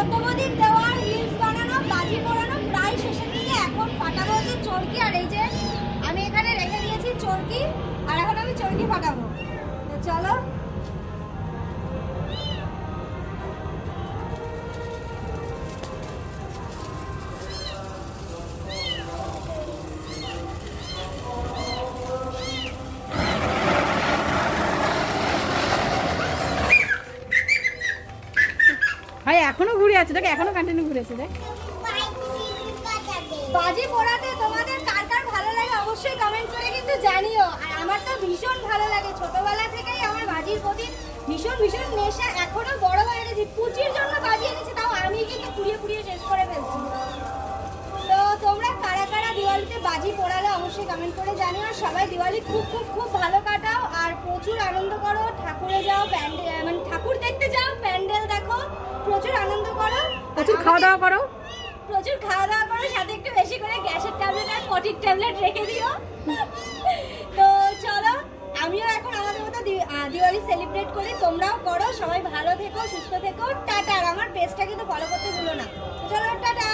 সত্যবতীর দেওয়া রিলস বানানো, বাজি পোড়ানো প্রায় শেষের দিকে। এখন ফাটাবো হচ্ছে চরকি, আর এই যে আমি এখানে রেখে দিয়েছি চরকি, আর এখন আমি চরকি ফাটাবো। তো চলো। ভাই এখনো ঘুরে আছে, দেখ এখনো কন্টিনিউ ঘুরে আছে, দেখ। বাজি পোড়াতে তোমাদের কার কার ভালো লাগে অবশ্যই কমেন্ট করে কিন্তু জানিও। আর আমার তো ভীষণ ভালো লাগে, ছোটবেলা থেকেই আমার বাজির প্রতি ভীষণ ভীষণ নেশা। এখনো বড় হয়ে গেছি, পুচির জন্য বাজি এনেছি, তাও আমি কিন্তু পুড়িয়ে পুড়িয়ে শেষ করে ফেলছি। তো তোমরা কারা কারা দিওয়ালিতে বাজি পোড়ালে অবশ্যই কমেন্ট করে জানিও। আর সবাই দিওয়ালি খুব খুব খুব ভালো কাটাও, আর প্রচুর আনন্দ করো। ঠাকুরে যাও, প্যান্ডেল মানে ঠাকুর দেখতে যাও, প্যান্ডেল দেখো, প্রচুর আনন্দ করো, প্রচুর খাওয়া দাওয়া করো। প্রচুর খাওয়া দাওয়া করো, সাথে একটু বেশি করে গ্যাসের ট্যাবলেট আর পটির ট্যাবলেট রেখে দিও। তো চলো, আমিও এখন আমাদের মতো দিওয়ালি সেলিব্রেট করি, তোমরাও করো। সবাই ভালো থেকো, সুস্থ থেকো, টাটা। আর আমার পেজটা কিন্তু ফলো করতে ভুলো না। চলো, টাটা।